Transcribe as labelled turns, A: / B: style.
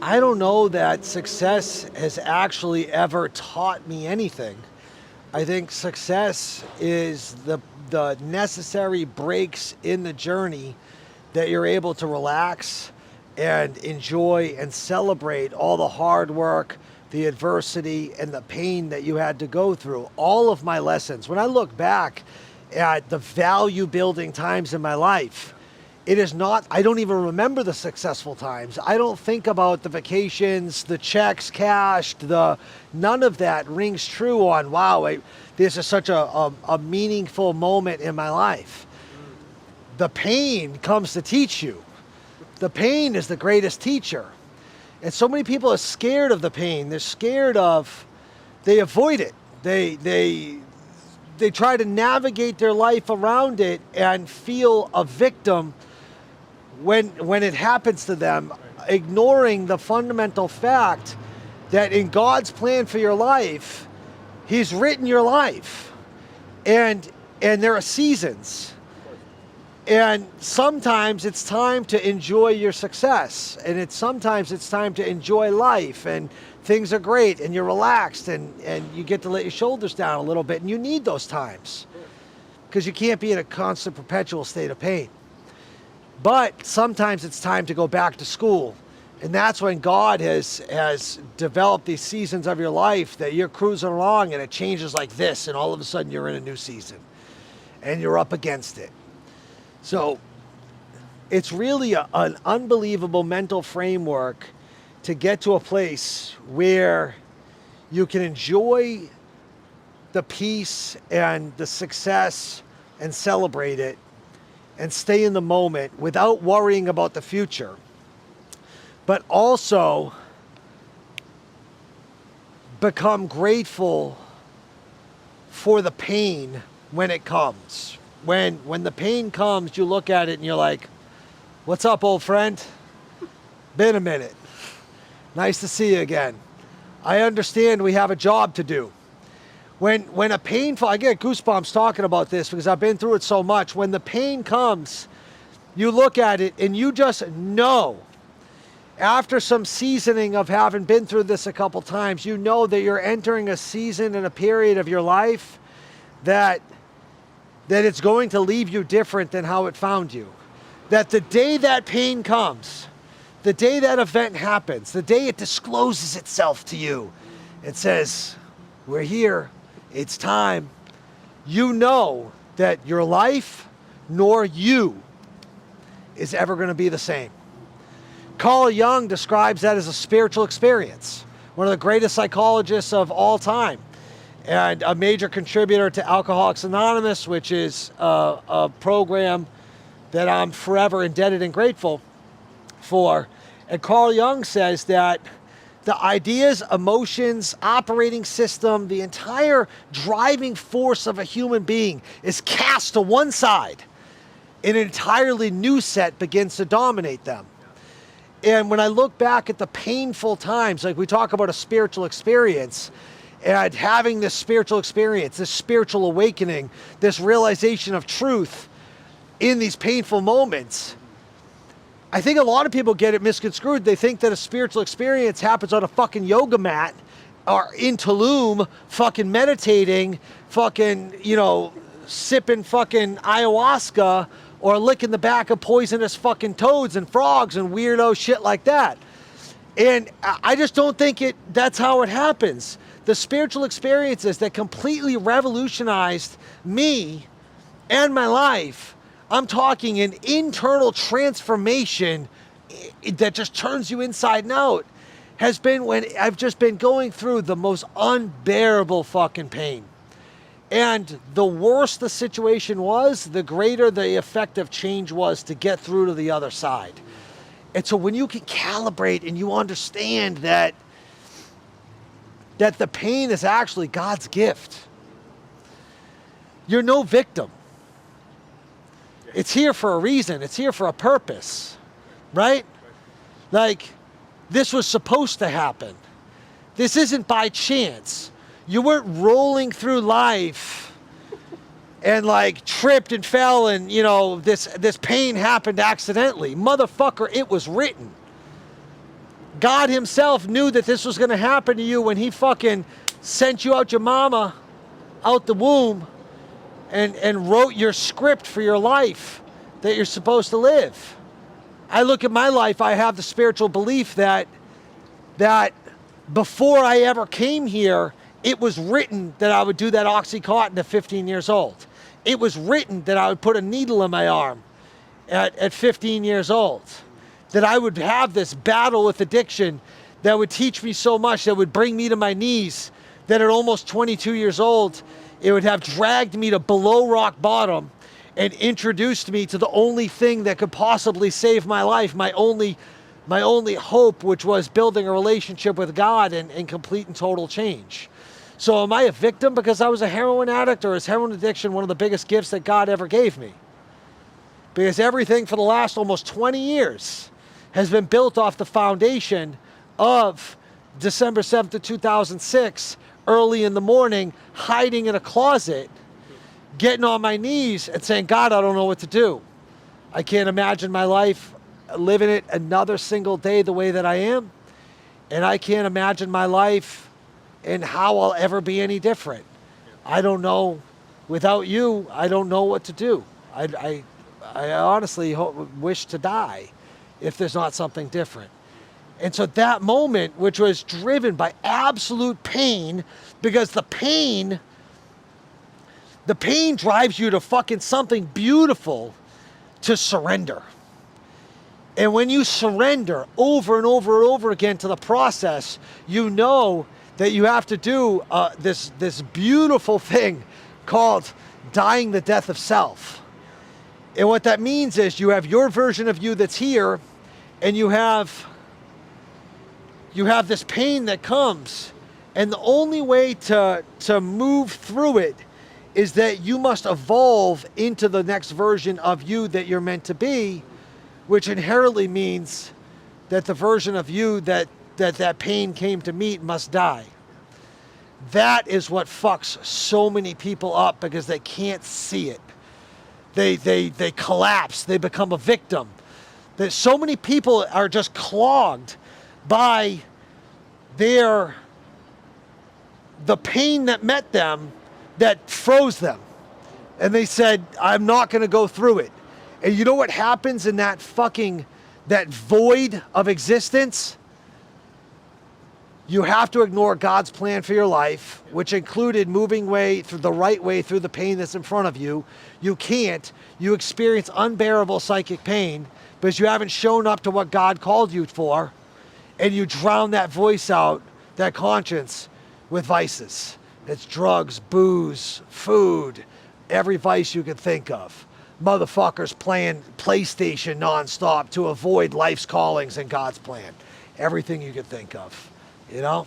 A: I don't know that success has actually ever taught me anything. I think success is the necessary breaks in the journey that you're able to relax and enjoy and celebrate all the hard work, the adversity, and the pain that you had to go through. All of my lessons, when I look back at the value building times in my life, it is not, I don't even remember the successful times. I don't think about the vacations, the checks cashed, none of that rings true on, wow, this is such a meaningful moment in my life. The pain comes to teach you. The pain is the greatest teacher. And so many people are scared of the pain. They're scared of, they avoid it. They try to navigate their life around it and feel a victim when it happens to them, ignoring the fundamental fact that in God's plan for your life, He's written your life. And there are seasons. And sometimes it's time to enjoy your success. And sometimes it's time to enjoy life. And things are great and you're relaxed and you get to let your shoulders down a little bit. And you need those times because you can't be in a constant perpetual state of pain. But sometimes it's time to go back to school. And that's when God has developed these seasons of your life that you're cruising along and it changes like this. And all of a sudden you're in a new season and you're up against it. So it's really an unbelievable mental framework to get to a place where you can enjoy the peace and the success and celebrate it and stay in the moment without worrying about the future, but also become grateful for the pain when it comes. When the pain comes, you look at it and you're like, what's up, old friend? Been a minute. Nice to see you again. I understand we have a job to do. When a painful, I get goosebumps talking about this because I've been through it so much. When the pain comes, you look at it and you just know, after some seasoning of having been through this a couple times, you know that you're entering a season and a period of your life that it's going to leave you different than how it found you. That the day that pain comes, the day that event happens, the day it discloses itself to you, it says, we're here, it's time. You know that your life nor you is ever going to be the same. Carl Jung describes that as a spiritual experience, one of the greatest psychologists of all time, and a major contributor to Alcoholics Anonymous, which is a program that I'm forever indebted and grateful for. And Carl Jung says that the ideas, emotions, operating system, the entire driving force of a human being is cast to one side. An entirely new set begins to dominate them. And when I look back at the painful times, like we talk about a spiritual experience, and having this spiritual experience, this spiritual awakening, this realization of truth in these painful moments, I think a lot of people get it misconstrued. They think that a spiritual experience happens on a fucking yoga mat or in Tulum, fucking meditating, fucking, sipping fucking ayahuasca or licking the back of poisonous fucking toads and frogs and weirdo shit like that. And I just don't think that's how it happens. The spiritual experiences that completely revolutionized me and my life, I'm talking an internal transformation that just turns you inside and out, has been when I've just been going through the most unbearable fucking pain. And the worse the situation was, the greater the effect of change was to get through to the other side. And so when you can calibrate and you understand that the pain is actually God's gift, you're no victim. It's here for a reason. It's here for a purpose, right? Like, this was supposed to happen. This isn't by chance. You weren't rolling through life and like tripped and fell and, this pain happened accidentally. Motherfucker, it was written. God himself knew that this was going to happen to you when he fucking sent you out your mama, out the womb, and wrote your script for your life that you're supposed to live. I look at my life, I have the spiritual belief that before I ever came here, it was written that I would do that Oxycontin at 15 years old. It was written that I would put a needle in my arm at 15 years old. That I would have this battle with addiction that would teach me so much, that would bring me to my knees, that at almost 22 years old, it would have dragged me to below rock bottom and introduced me to the only thing that could possibly save my life, my only hope, which was building a relationship with God and complete and total change. So am I a victim because I was a heroin addict, or is heroin addiction one of the biggest gifts that God ever gave me? Because everything for the last almost 20 years has been built off the foundation of December 7th of 2006, early in the morning, hiding in a closet, getting on my knees and saying, God, I don't know what to do. I can't imagine my life living it another single day the way that I am. And I can't imagine my life and how I'll ever be any different. I don't know. Without you, I don't know what to do. I honestly wish to die if there's not something different. And so that moment, which was driven by absolute pain, because the pain drives you to fucking something beautiful, to surrender. And when you surrender over and over and over again to the process, you know that you have to do this beautiful thing called dying the death of self. And what that means is you have your version of you that's here, and you have this pain that comes, and the only way to move through it is that you must evolve into the next version of you that you're meant to be, which inherently means that the version of you that pain came to meet must die. That is what fucks so many people up, because they can't see it. They collapse, they become a victim. That so many people are just clogged by the pain that met them, that froze them. And they said, I'm not gonna go through it. And you know what happens in that void of existence? You have to ignore God's plan for your life, which included moving the right way through the pain that's in front of you. You can't. You experience unbearable psychic pain because you haven't shown up to what God called you for, and you drown that voice out, that conscience, with vices. It's drugs, booze, food, every vice you can think of. Motherfuckers playing PlayStation nonstop to avoid life's callings and God's plan. Everything you could think of. You know?